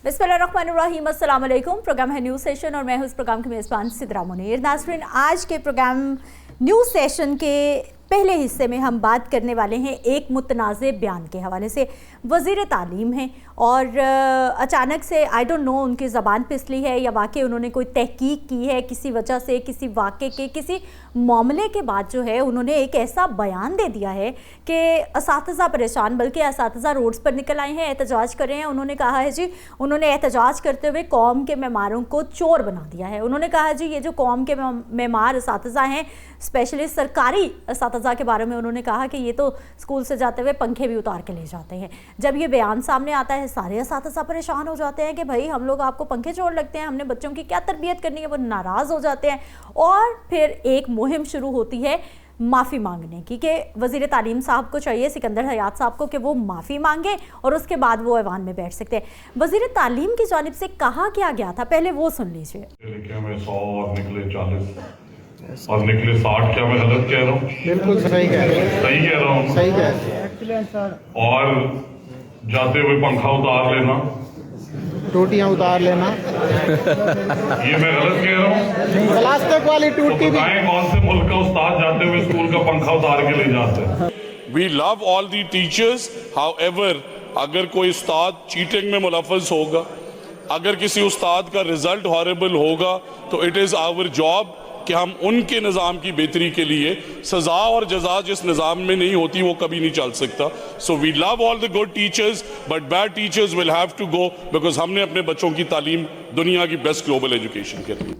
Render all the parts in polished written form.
बिस्मिल्लाहिर्रहमानिर्रहीम, अस्सलाम वालेकुम। प्रोग्राम है न्यूज़ सेशन और मैं हूँ इस प्रोग्राम की मेज़बान सिद्रा मुनीर। नाज़रीन, आज के प्रोग्राम न्यूज़ सेशन के पहले हिस्से में हम बात करने वाले हैं एक मुतनाज़े बयान के हवाले से। वज़ीर तालीम हैं और अचानक से आई डोंट नो उनकी ज़बान फिसली है या वाकई उन्होंने कोई तहकीक की है किसी वजह से, किसी वाक़े के किसी मामले के बाद जो है उन्होंने एक ऐसा बयान दे दिया है कि असातिज़ा परेशान, बल्कि असातिज़ा रोड्स पर निकल आए हैं, एहतजाज कर रहे हैं। उन्होंने कहा है जी, उन्होंने एहतजाज करते हुए कौम के मेमारों को चोर बना दिया है। उन्होंने कहा जी, ये जो कौम के मेमार असातिज़ा हैं, स्पेशली सरकारी असातिज़ा के बारे में उन्होंने कहा कि ये तो स्कूल से जाते हुए पंखे भी उतार के ले जाते हैं। जब ये बयान सामने आता है सारे असातिज़ा परेशान हो जाते हैं कि भाई हम लोग आपको पंखे चोर लगते हैं, हमने बच्चों की क्या तरबियत करनी है, वो नाराज़ हो जाते हैं। और फिर एक मुहिम शुरू होती है माफ़ी मांगने की कि वज़ीर तालीम साहब को चाहिए, सिकंदर हयात साहब को, कि वो माफ़ी मांगे और उसके बाद वो ऐवान में बैठ सकते हैं। वज़ीर तालीम की जानिब से कहा क्या गया था, पहले वो सुन लीजिए। 100 और निकले 40 और निकले 60। क्या मैं गलत कह रहा हूँ? बिल्कुल सही कह रहे हैं। सही कह रहा हूँ। सही कह रहे हैं। और जाते हुए पंखा उतार लेना, टूटियां उतार लेना, ये मैं गलत कह रहा हूँ? प्लास्टिक वाली तो टूटी भी। बताएं कौन से मुल्क का उस्ताद जाते हुए स्कूल का पंखा उतार के ले जाते हैं? We love all the teachers, however, अगर कोई उस्ताद चीटिंग में मुलव्वस होगा, अगर किसी उस्ताद का रिजल्ट हॉरेबल होगा, तो इट इज़ आवर जॉब कि हम उनके निज़ाम की बेहतरी के लिए सज़ा और जज़ा जिस निज़ाम में नहीं होती वो कभी नहीं चल सकता। So we love all the good teachers but bad teachers will have to go, because हमने अपने बच्चों की तालीम दुनिया की बेस्ट ग्लोबल एजुकेशन के लिए।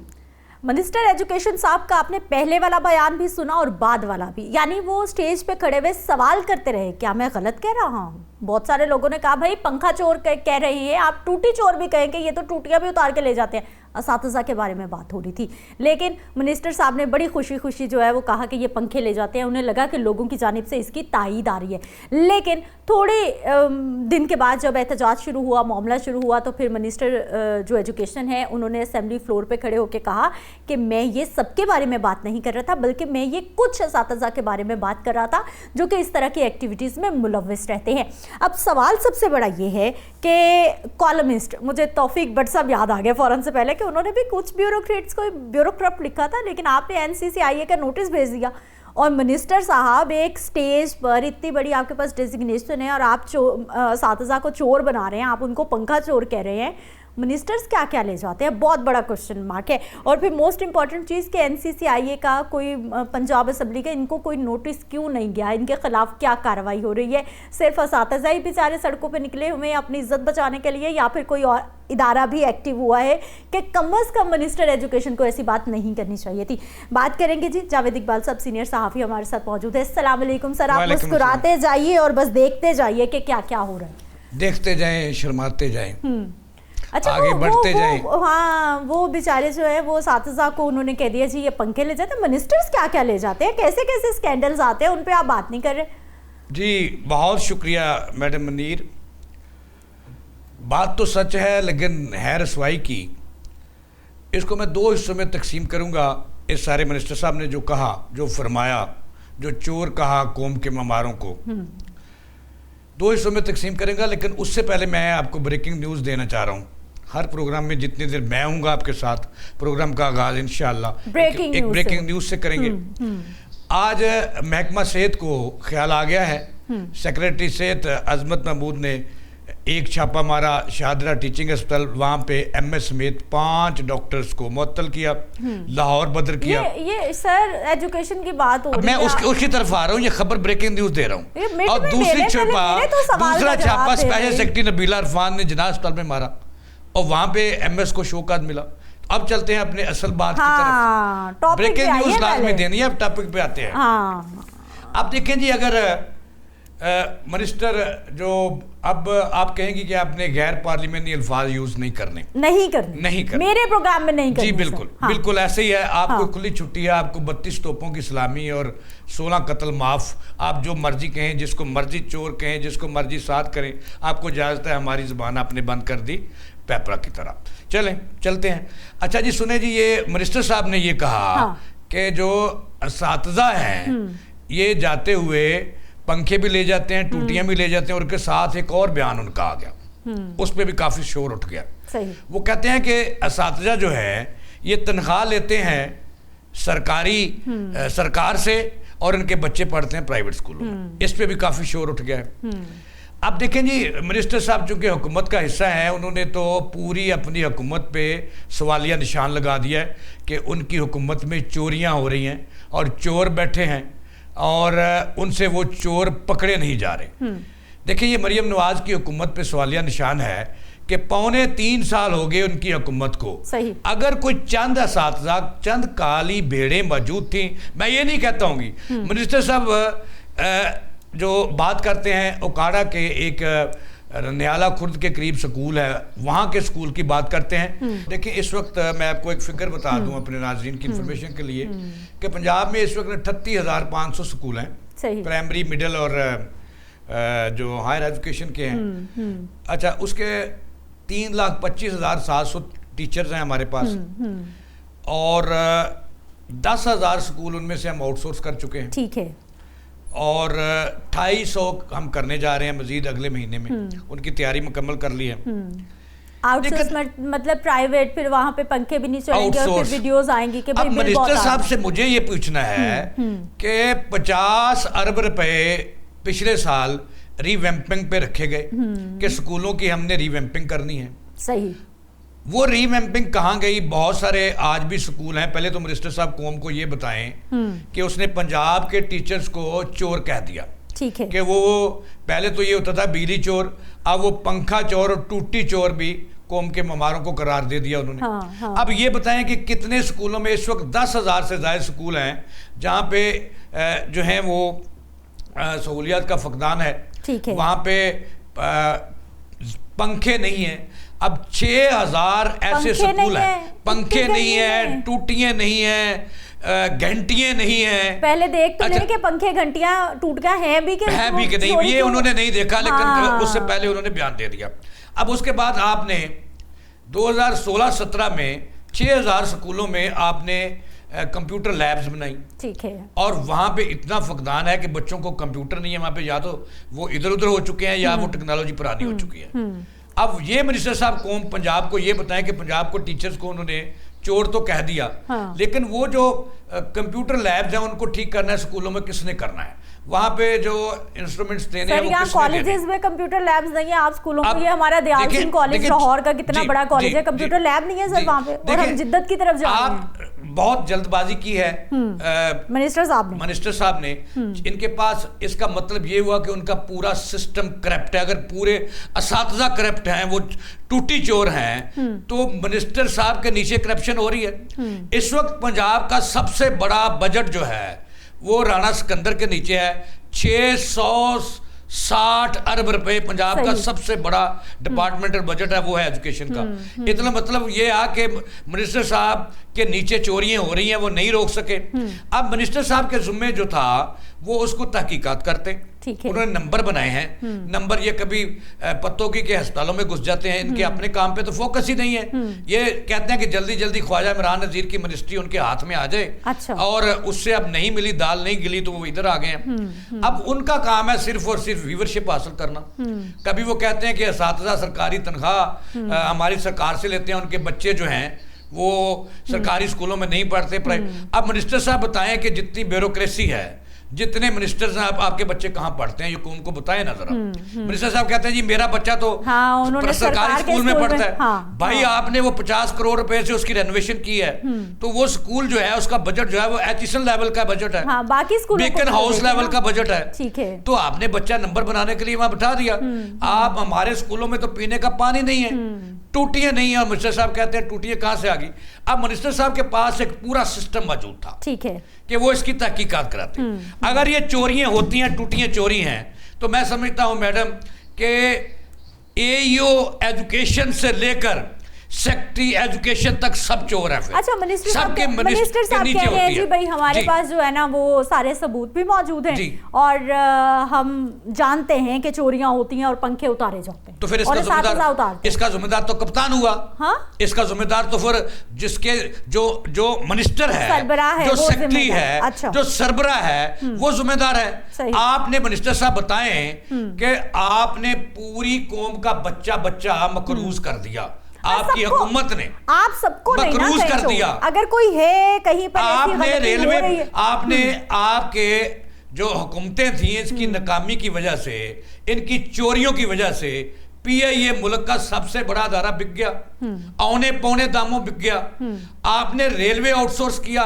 मिनिस्टर एजुकेशन साहब का आपने पहले वाला बयान भी सुना और बाद वाला भी, यानी वो स्टेज पे खड़े हुए सवाल करते रहे, क्या मैं गलत कह रहा हूँ? बहुत सारे लोगों ने कहा भाई पंखा चोर कह रही है आप, टूटी चोर भी कहें कि ये तो टूटियाँ भी उतार के ले जाते हैं। असातिज़ा के बारे में बात हो रही थी, लेकिन मिनिस्टर साहब ने बड़ी खुशी जो है वो कहा कि ये पंखे ले जाते हैं। उन्हें लगा कि लोगों की जानिब से इसकी तायीद आ रही है। लेकिन थोड़े दिन के बाद जब एहतजाज शुरू हुआ, मामला शुरू हुआ, तो फिर मिनिस्टर जो एजुकेशन है उन्होंने असेंबली फ्लोर पे खड़े होकर कहा कि मैं ये सबके बारे में बात नहीं कर रहा था, बल्कि मैं ये कुछ असातिज़ा के बारे में बात कर रहा था जो कि इस तरह की एक्टिविटीज़ में मुलव्वस रहते हैं। अब सवाल सबसे बड़ा ये है कि कॉलमिस्ट, मुझे तौफीक भट्ट साहब याद आ गए फ़ौरन से पहले कि उन्होंने भी कुछ ब्यूरोक्रेट्स को ब्यूरोक्रेट लिखा था, लेकिन आपने NCCIA का नोटिस भेज दिया। और मिनिस्टर साहब एक स्टेज पर, इतनी बड़ी आपके पास डेजिग्नेशन है और आप असातिज़ा को चोर बना रहे हैं, आप उनको पंखा चोर कह रहे हैं। मिनिस्टर्स क्या क्या ले जाते हैं, बहुत बड़ा क्वेश्चन मार्क है। और फिर मोस्ट इंपॉर्टेंट चीज़ कि NCCIA का कोई, पंजाब असम्बली का, इनको कोई नोटिस क्यों नहीं गया, इनके खिलाफ क्या कार्रवाई हो रही है? सिर्फ असातिज़ा ही बेचारे सड़कों पे निकले हुए अपनी इज्जत बचाने के लिए, या फिर कोई और इदारा भी एक्टिव हुआ है कि कम अज़ कम मिनिस्टर एजुकेशन को ऐसी बात नहीं करनी चाहिए थी? बात करेंगे जी। जावेद इकबाल साहब सीनियर सहाफ़ी हमारे साथ मौजूद है। अस्सलाम वालेकुम सर। आप मुस्कुराते जाइए और बस देखते जाइए कि क्या क्या हो रहा है। देखते जाएं, शर्माते जाएं, अच्छा, आगे बढ़ते जाएं। हाँ, वो बेचारे जो है वो असातिज़ा को उन्होंने कह दिया जी ये पंखे ले जाते हैं। मिनिस्टर्स क्या क्या ले जाते हैं, कैसे कैसे स्कैंडल्स आते हैं, उन पे आप बात नहीं कर रहे? जी बहुत शुक्रिया मैडम मुनीर। बात तो सच है लेकिन है रसवाई की। इसको मैं दो हिस्सों में तकसीम करूँगा। इस सारे मिनिस्टर साहब ने जो कहा, जो फरमाया, जो चोर कहा कौम के ममारों को, दो हिस्सों में तकसीम करेंगे। लेकिन उससे पहले मैं आपको ब्रेकिंग न्यूज़ देना चाह रहा हूँ। हर प्रोग्राम में जितनी देर मैं हूँगा आपके साथ, प्रोग्राम का आगाज़ इंशाअल्लाह एक ब्रेकिंग न्यूज़ से करेंगे। आज महकमा सेहत को ख्याल आ गया है, सेक्रेटरी सेहत अजमत महमूद ने एक छापा मारा शाहदरा टीचिंग अस्पताल, वहाँ पे MS समेत 5 डॉक्टर्स को मुअत्तल किया, लाहौर बदर किया। ये सर एजुकेशन की बात हो रही है, मैं उसकी तरफ आ रहा हूँ। ये खबर ब्रेकिंग न्यूज़ दे रहा हूँ। और दूसरा छापा स्पेशल सेक्रेटरी नबीला अरफान ने जिन्ना अस्पताल में मारा और वहाँ पे MS को शौकत मिला। अब चलते हैं अपने असल बात की तरफ। ब्रेकिंग न्यूज़ लाजमी देनी है, अब टॉपिक पे आते हैं। अब देखें जी, अगर मिनिस्टर जो, अब आप कहेंगे कि आपने गैर पार्लियामेंट्री अल्फाज यूज नहीं करने, मेरे प्रोग्राम में नहीं करने। जी बिल्कुल, हाँ। बिल्कुल ऐसे ही है। आपको खुली छुट्टी है, आपको 32 तोपों की सलामी और 16 कत्ल माफ। आप जो मर्जी कहें, जिसको मर्जी चोर कहें, जिसको मर्जी साथ करें, आपको इजाज़त है। हमारी ज़ुबान आपने बंद कर दी पेपरा की तरह। चलते हैं। अच्छा जी सुने जी, ये मिनिस्टर साहब ने ये कहा कि जो असातिज़ा हैं ये जाते हुए पंखे भी ले जाते हैं, टूटियां भी ले जाते हैं, और उसके साथ एक और बयान उनका आ गया। اس پہ بھی کافی شور اٹھ گیا. صحیح. وہ کہتے ہیں کہ اساتذہ جو ہے یہ تنخواہ لیتے ہیں سرکار سے اور ان کے بچے پڑھتے ہیں پرائیویٹ اسکولوں میں. اس پہ بھی کافی شور اٹھ گیا ہے. اب دیکھیں جی منسٹر صاحب چونکہ حکومت کا حصہ ہیں, انہوں نے تو پوری اپنی حکومت پہ سوالیہ نشان لگا دیا ہے کہ ان کی حکومت میں چوریاں ہو رہی ہیں اور چور بیٹھے ہیں اور ان سے وہ چور پکڑے نہیں جا رہے. دیکھیں یہ مریم نواز کی حکومت پہ سوالیہ نشان ہے کہ 3.25 سال ہو گئے ان کی حکومت کو. صحیح. اگر کوئی چند اساتذہ چند کالی بھیڑیں موجود تھیں, میں یہ نہیں کہتا ہوں گی, منسٹر صاحب جو بات کرتے ہیں اوکاڑا کے ایک نیالہ خرد کے قریب سکول ہے, وہاں کے سکول کی بات کرتے ہیں. دیکھیں اس وقت میں آپ کو ایک فگر بتا دوں اپنے ناظرین کی انفارمیشن کے لیے کہ پنجاب میں اس وقت 38,500 سکول ہیں, پرائمری مڈل اور جو ہائر ایجوکیشن کے ہیں. اچھا, اس کے 3,25,700 ٹیچرز ہیں ہمارے پاس اور 10,000 سکول ان میں سے ہم آؤٹ سورس کر چکے ہیں. ٹھیک ہے. اور 250 ہم کرنے جا رہے ہیں مزید اگلے مہینے میں, ان کی تیاری مکمل کر لی ہے. آؤٹ سورس مطلب پرائیویٹ, پھر وہاں پہ پنکھے بھی نہیں چلیں گے اور پھر ویڈیوز آئیں گی کہ اب منسٹر صاحب سے مجھے یہ پوچھنا ہے کہ 50 ارب روپے پچھلے سال ری ویمپنگ پہ رکھے گئے کہ سکولوں کی ہم نے ری ویمپنگ کرنی ہے. صحیح. وہ ری ویمپنگ کہاں گئی؟ بہت سارے آج بھی سکول ہیں. پہلے تو منسٹر صاحب قوم کو یہ بتائیں کہ اس نے پنجاب کے ٹیچرز کو چور کہہ دیا. ٹھیک ہے. کہ وہ پہلے تو یہ ہوتا تھا بجلی چور, اب وہ پنکھا چور اور ٹوٹی چور بھی قوم کے مماروں کو قرار دے دیا انہوں نے. اب یہ بتائیں کہ کتنے سکولوں میں اس وقت 10,000 سے زائد سکول ہیں جہاں پہ جو ہیں وہ سہولیات کا فقدان ہے. ٹھیک ہے. وہاں پہ پنکھے نہیں ہیں. اب 6,000 ایسے سکول ہیں, پنکھے نہیں ہیں, ٹوٹیاں نہیں ہیں, گھنٹیاں نہیں ہیں. پہلے دیکھ تو لیں کہ پنکھے گھنٹیاں ٹوٹ گیا ہے بھی کہ نہیں, یہ انہوں نے نہیں دیکھا, لیکن اس سے پہلے انہوں نے بیان دے دیا. اب اس کے بعد آپ نے 2016-17 میں 6,000 سکولوں میں آپ نے کمپیوٹر لیبز بنائی. ٹھیک ہے. اور وہاں پہ اتنا فقدان ہے کہ بچوں کو کمپیوٹر نہیں ہے وہاں پہ, یا تو وہ ادھر ادھر ہو چکے ہیں یا وہ ٹیکنالوجی پرانی ہو چکی ہے. اب یہ منسٹر صاحب قوم پنجاب کو یہ بتائیں کہ پنجاب کو ٹیچرز کو انہوں نے چور تو کہہ دیا, لیکن وہ جو کمپیوٹر لیبز ہیں ان کو ٹھیک کرنا ہے سکولوں میں کس نے کرنا ہے؟ وہاں پہ جو انسٹرومنٹس دینے ہیں وہ کس نے دینے؟ کالجز میں کمپیوٹر لیبز نہیں ہیں آپ سکولوں کو. یہ ہمارا دیال سنگھ کالج لاہور کا کتنا بڑا کالج ہے, کمپیوٹر لیب نہیں ہے سر وہاں پہ, اور ہم جدت کی طرف جا رہے ہیں. بہت جلد بازی کی ہے منسٹر صاحب نے. ان کے پاس اس کا مطلب یہ ہوا کہ ان کا پورا سسٹم کرپٹ ہے. اگر پورے اساتذہ کرپٹ ہیں, وہ ٹوٹی چور ہیں, تو منسٹر صاحب کے نیچے کرپشن ہو رہی ہے. اس وقت پنجاب کا سب سے بڑا بجٹ جو ہے وہ رانا سکندر کے نیچے ہے. 660 ارب روپے پنجاب کا سب سے بڑا ڈپارٹمنٹل بجٹ ہے, وہ ہے ایجوکیشن کا. اتنا مطلب یہ ہے کہ منسٹر صاحب کے نیچے چوریاں ہو رہی ہیں, وہ نہیں روک سکے. اب منسٹر صاحب کے ذمے جو تھا وہ اس کو تحقیقات کرتے. انہوں نے نمبر بنائے ہیں. نمبر یہ کبھی پتوں کی کے ہسپتالوں میں گھس جاتے ہیں, ان کے اپنے کام پہ تو فوکس ہی نہیں ہے. یہ کہتے ہیں کہ جلدی جلدی خواجہ عمران نذیر کی منسٹری ان کے ہاتھ میں آ جائے, اور اس سے اب نہیں ملی, دال نہیں گلی, تو وہ ادھر آ گئے ہیں. اب ان کا کام ہے صرف اور صرف ویورشپ حاصل کرنا. کبھی وہ کہتے ہیں کہ اساتذہ سرکاری تنخواہ ہماری سرکار سے لیتے ہیں, ان کے بچے جو ہیں وہ سرکاری اسکولوں میں نہیں پڑھتے. اب منسٹر صاحب بتائیں کہ جتنی بیوروکریسی ہے, جتنے منسٹرز ہیں, آپ کے بچے کہاں پڑھتے ہیں, یہ قوم کو بتائیں نا ذرا. منسٹر صاحب کہتے ہیں جی میرا بچہ تو سرکاری اسکول میں پڑھتا ہے. بھائی آپ نے وہ 50 کروڑ روپے سے اس کی رینوویشن کی ہے, تو وہ اسکول جو ہے اس کا بجٹ جو ہے وہ ایچیسن لیول کا بجٹ ہے, بیکن ہاؤس لیول کا بجٹ ہے. تو آپ نے بچہ نمبر بنانے کے لیے وہاں بٹھا دیا. آپ ہمارے اسکولوں میں تو پینے کا پانی نہیں ہے, ٹوٹیاں نہیں ہیں, اور منسٹر صاحب کہتے ہیں ٹوٹیاں کہاں سے آ گئی. اب منسٹر صاحب کے پاس ایک پورا سسٹم موجود تھا, ٹھیک ہے, کہ وہ اس کی تحقیقات کراتے. اگر یہ چوریاں ہوتی ہیں, ٹوٹیاں چوری ہیں, تو میں سمجھتا ہوں میڈم کہ اے ایو ایجوکیشن سے لے کر सेक्रेटरी एजुकेशन तक सब चोर है। फिर अच्छा, मिनिस्टर साहब सबके मिनिस्टर साहब नीचे कह रहे हैं होती जी है। भाई हमारे जी। पास जो है ना वो सारे सबूत भी मौजूद हैं जी। और हम जानते हैं कि चोरियां होती हैं और पंखे उतारे जाते हैं, तो फिर और इसका साथ जिम्मेदार उतारते हैं। इसका जिम्मेदार तो कप्तान हुआ। हाँ? इसका जिम्मेदार तो फिर जिसके जो मिनिस्टर है, सरबराह है, जो वो सेक्रेटरी जिम्मेदार। है, अच्छा। जो सरबराह है, वो जिम्मेदार है। सही। आपने मिनिस्टर साहब बताएं कि आपने पूरी कौम का बच्चा मकरूज कर दिया आपकी सबको- हुकूमत ने। आप सबको नहीं ना मकरूज कहीं कर तो। दिया। अगर कोई है कहीं पर ऐसी आपने गलती हो रेलवे रही है। आपने आपके जो हुकूमतें थी इसकी नाकामी की वजह से, इनकी चोरियों की वजह से पीआईए मुल्क का सबसे बड़ा अदारा बिक गया, औने पौने दामों बिक गया। आपने रेलवे आउटसोर्स किया,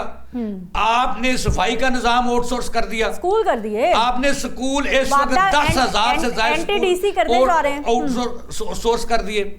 आपने सफाई का निजाम आउटसोर्स कर दिया, स्कूल कर दिए। आपने स्कूल इस वक्त वापदा 10,000 से NTDC करने जा रहे हैं। आउटसोर्स कर दिए।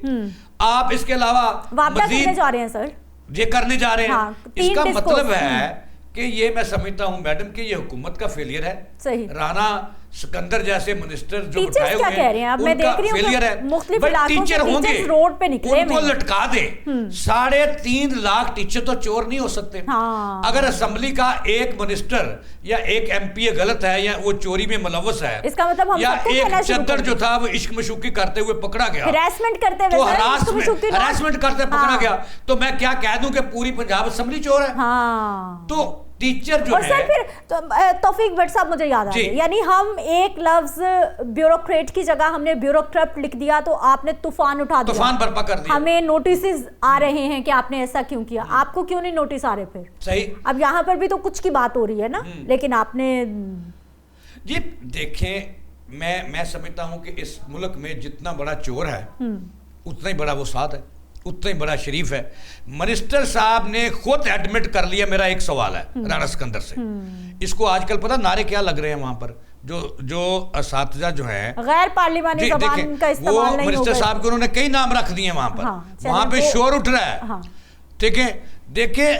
आप इसके अलावा वापदा करने मजीद जा रहे हैं सर। ये करने जा रहे हैं। हाँ, 3 इसका डिस्कोर्स। मतलब है कि ये मैं समझता हूं मैडम कि ये हुकूमत का फेलियर है। सही। राना सिकंदर जैसे मिनिस्टर जो टीचर्स बिठाए क्या हुए कह रहे हैं? अब मैं उनका देख रही हूँ कि फेलियर है। मुख्तलिफ बट इलाकों से टीचर होंगे, टीचर्स रोड पे निकले उनको हैं। लटका दे। 3.5 लाख टीचर तो चोर नहीं हो सकते। हाँ। अगर असेंबली का एक मिनिस्टर या एक एमपी गलत है या वो चोरी में मुलव्वस है, इसका मतलब हम या सबको कहना एक शुरू कर चद्दर जो दें। था वो इश्क मशूकी करते हुए पकड़ा गया, हरासमेंट करते हुए तो सर, इसको हरासमेंट करते पकड़ा हाँ। गया, तो मैं क्या कह दूं कि पूरी पंजाब असेंबली चोर है। हाँ। तो टीचर जो और है, सर फिर तौफीक भट्ट साहब मुझे याद आ जी। गया, यानी हम एक लफ्ज ब्यूरोक्रेट की जगह हमने ब्यूरोक्रेट लिख दिया तो आपने तूफान उठा दिया, तूफान बर्पा कर दिया। हमें नोटिस आ रहे हैं कि आपने ऐसा क्यों किया। आपको क्यों नहीं नोटिस आ रहे फिर? सही। अब यहाँ पर भी तो कुछ की बात हो रही है ना, लेकिन आपने जी देखें, मैं समझता हूं कि इस मुल्क में जितना बड़ा चोर है उतना ही बड़ा वो साथ है, उतना ही बड़ा शरीफ है। मिनिस्टर साहब ने खुद एडमिट कर लिया। मेरा एक सवाल है राणा सिकंदर से, इसको आजकल पता नारे क्या लग रहे हैं वहां पर, जो असातिज़ा जो है गैर पार्लिमानी ज़बान का इस्तेमाल नहीं मिनिस्टर होगा। साहब को उन्होंने कई नाम रख दिए वहां पर। हाँ, चलिए वहां पे वो- शोर उठ रहा है। हाँ। ठीक है, देखिए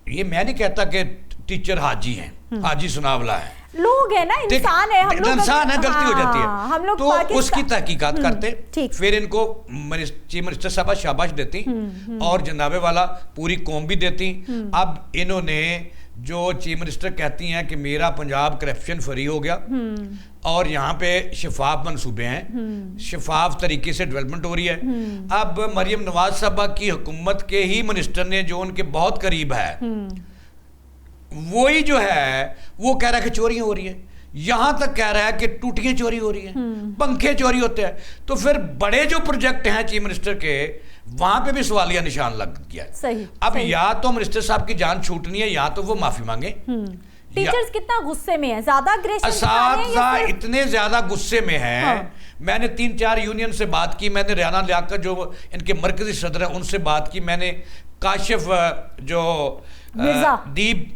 ये मैं नहीं कहता कि टीचर हाजी हैं, हाजी सुनावला है, लोग है ना, इंसान है, हम लोग इंसान है, गलती हो जाती है। हाँ, हम लोग तो पाकिस्तान- उसकी तहकीकात करते, ठीक। फिर इनको चीफ मिनिस्टर साहब शाबाश देती और जनाबे वाला पूरी कौम भी देती। अब इन्होंने जो चीफ मिनिस्टर कहती हैं कि मेरा पंजाब करप्शन फ्री हो गया और यहाँ पे शफाफ मंसूबे हैं, शफाफ तरीके से डेवलपमेंट हो रही है। अब मरियम नवाज साहबा की हुकूमत के ही मिनिस्टर ने जो उनके बहुत करीब है, वही जो है वो कह रहा है कि चोरियां हो रही है, यहां तक कह रहा है कि टूटियां चोरी हो रही हैं, पंखे चोरी होते हैं। तो फिर बड़े जो प्रोजेक्ट हैं चीफ मिनिस्टर के, वहां पे भी सवालिया निशान लग गया है। सही, अब सही। या तो मिनिस्टर साहब की जान छूटनी है या तो वो माफी मांगे। टीचर्स कितना गुस्से में है, ज्यादा अग्रेशन असातिज़ा इतने ज्यादा गुस्से में हैं। हाँ। मैंने 3-4 यूनियन से बात की, मैंने रियाना लियाकत जो इनके मरकजी सदर हैं उनसे बात की, मैंने काशिफ जो मिर्जा। दीप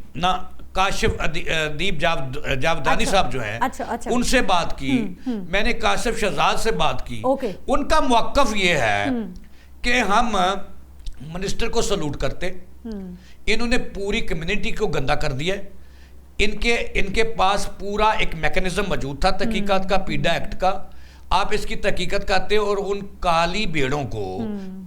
जावदानी अच्छा, साहब जो हैं, अच्छा। उनसे बात की, मैंने काशिफ शहजाद से बात की। ओके। उनका मौक़िफ़ ये है कि हम मिनिस्टर को सलूट करते, इन्होंने पूरी कम्युनिटी को गंदा कर दिया। इनके पास पूरा एक मैकेनिज्म मौजूद था तहकीकात का, पीडा एक्ट का। आप इसकी तहकीकत करते और उन काली भेड़ों को,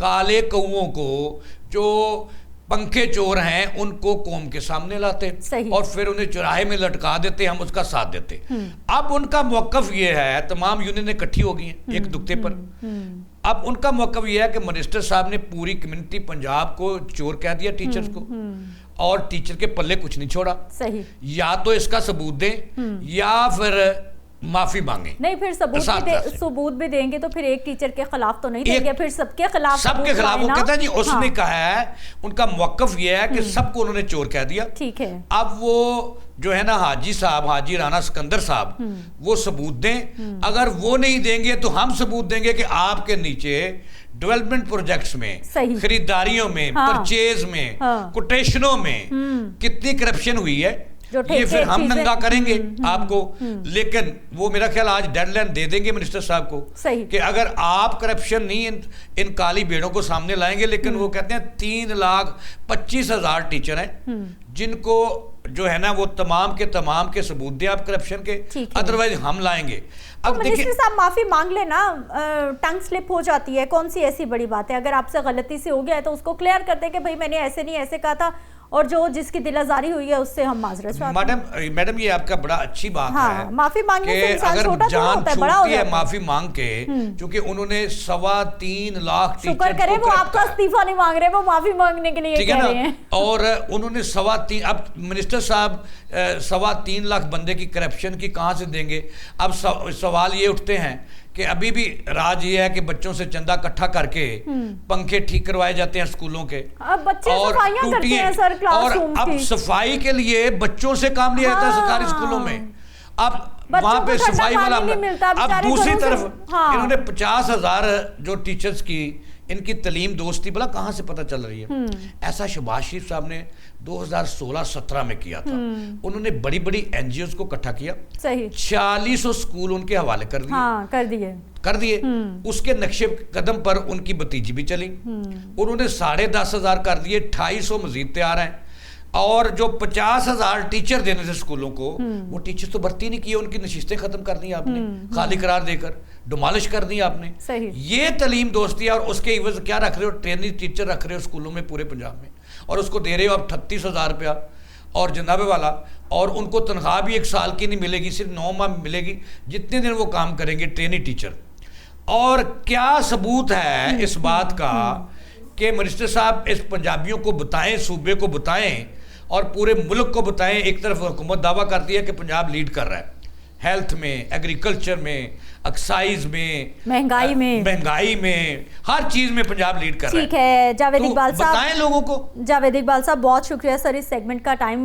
काले कौओं को, जो पंखे चोर हैं, उनको कौम के सामने लाते सही। और फिर उन्हें चौराहे में लटका देते, हम उसका साथ देते। अब उनका मौक़िफ़ ये है, तमाम यूनियनें इकट्ठी हो गई हैं एक नुक्ते पर। अब उनका मौक़िफ़ ये है कि मिनिस्टर साहब ने पूरी कम्युनिटी पंजाब को चोर कह दिया, टीचर्स को, और टीचर के पल्ले कुछ नहीं छोड़ा। सही। या तो इसका सबूत दें या फिर माफी मांगे। नहीं, फिर सबूत भी देंगे तो फिर एक टीचर के खिलाफ तो नहीं देंगे, फिर सबके खिलाफ सबके खिलाफ। वो कहता है जी उसने हाँ। कहा है, उनका मौक़िफ़ ये है कि सबको उन्होंने चोर कह दिया। ठीक है। अब वो जो है ना हाजी साहब, हाजी राना सिकंदर साहब, वो सबूत दें। अगर वो नहीं देंगे तो हम सबूत देंगे कि आपके नीचे डेवलपमेंट प्रोजेक्ट्स में, सही। खरीदारियों में, हाँ। परचेज में, हाँ। कोटेशनों में कितनी करप्शन हुई है। جو یہ پھر ہم چیزیں- ننگا کریں گے آپ کو، لیکن وہ میرا خیال آج ڈیڈ لائن دے دیں گے منسٹر صاحب کو صحیح کہ اگر آپ کرپشن نہیں ان کالی بھیڑوں کو سامنے لائیں گے، لیکن وہ کہتے ہیں 3,25,000 ٹیچر ہیں جن کو جو ہے نا وہ تمام کے ثبوت دیں آپ کرپشن کے، ٹھیک ہے۔ ادروائز ہم لائیں گے۔ اب منسٹر دیکھیں صاحب معافی مانگ لینا، ٹنگ سلپ ہو جاتی ہے، کون سی ایسی بڑی بات ہے؟ اگر آپ سے غلطی سے ہو گیا ہے تو اس کو کلیئر کر دیں کہ بھائی میں نے ایسے نہیں ایسے کہا تھا، اور جو جس کی دل آزاری ہوئی ہے اس سے ہم معذرت چاہتے ہیں۔ میڈم یہ آپ کا بڑا اچھی بات ہاں، ہے معافی مانگنے سے کہ انسان اگر چھوٹا تھوڑا جان ہوتا ہے، بڑا ہو چھوٹتی ہے جاتا ہے۔ معافی مانگ کے، چونکہ انہوں نے 3.25 لاکھ شکر کریں وہ آپ کا استعفیٰ نہیں مانگ رہے، وہ معافی مانگنے کے لیے کہہ رہے ہیں۔ اور انہوں نے 3.25، اب منسٹر صاحب 3.25 لاکھ بندے کی کرپشن کی کہاں سے دیں گے؟ اب سوال یہ اٹھتے ہیں کہ ابھی بھی راج یہ ہے کہ بچوں سے چندہ اکٹھا کر کے پنکھے ٹھیک کروائے جاتے ہیں اسکولوں کے، اب بچے صفائیاں کرتے ہیں سر کلاس روم اب کی، صفائی کے لیے بچوں سے کام لیا جاتا ہے سرکاری اسکولوں میں۔ اب وہاں پہ صفائی والا، اب دوسری طرف انہوں نے 50,000 جو ٹیچرز کی ان کی تعلیم دوستی بلا کہاں سے پتہ چل رہی ہے؟ ایسا شہباز شریف صاحب نے 2016-17 میں کیا تھا، انہوں نے بڑی بڑی این جی اوز کو اکٹھا کیا، صحیح 4600 اسکول ان کے حوالے کر دیے، ہاں کر دیے۔ اس کے نقشے قدم پر ان کی بھتیجی بھی چلی، انہوں نے 10,500 کر دیے، 250 مزید تیار ہیں، اور جو 50,000 ٹیچر دینے تھے اسکولوں کو، وہ ٹیچر تو بھرتی نہیں کیے، ان کی نشستیں ختم کر دی آپ نے، خالی قرار دے کر ڈیمالش کر دی آپ نے۔ صحیح۔ یہ تعلیم دوستی ہے، اور اس کے عوض کیا رکھ رہے ہو؟ ٹریننگ ٹیچر رکھ رہے ہو اسکولوں میں پورے پنجاب میں، اور اس کو دے رہے ہو اب 38,000 روپیہ اور جناب والا، اور ان کو تنخواہ بھی 1 سال کی نہیں ملے گی، صرف 9 ماہ ملے گی جتنے دن وہ کام کریں گے ٹریننگ ٹیچر۔ اور کیا ثبوت ہے اس بات کا کہ منسٹر صاحب اس پنجابیوں کو بتائیں، صوبے کو بتائیں اور پورے ملک کو بتائیں؟ ایک طرف حکومت دعویٰ کرتی ہے کہ پنجاب لیڈ کر رہا ہے ہیلتھ میں، ایگریکلچر میں، ایکسائز میں، مہنگائی میں، ہر چیز میں پنجاب لیڈ کر رہا ہے۔ ٹھیک ہے جاوید اقبال صاحب، بتائیں لوگوں کو۔ جاوید اقبال صاحب بہت شکریہ سر، اس سیگمنٹ کا ٹائم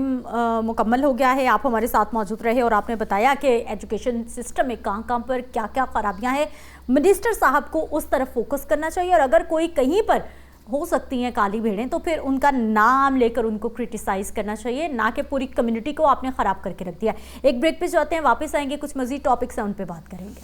مکمل ہو گیا ہے، آپ ہمارے ساتھ موجود رہے اور آپ نے بتایا کہ ایجوکیشن سسٹم میں کہاں کہاں پر کیا کیا خرابیاں ہیں، منسٹر صاحب کو اس طرف فوکس کرنا چاہیے، اور اگر کوئی کہیں پر ہو سکتی ہیں کالی بھیڑیں تو پھر ان کا نام لے کر ان کو کرٹیسائز کرنا چاہیے، نہ کہ پوری کمیونٹی کو آپ نے خراب کر کے رکھ دیا۔ ایک بریک پہ جاتے ہیں، واپس آئیں گے، کچھ مزید ٹاپکس ہیں ان پہ بات کریں گے۔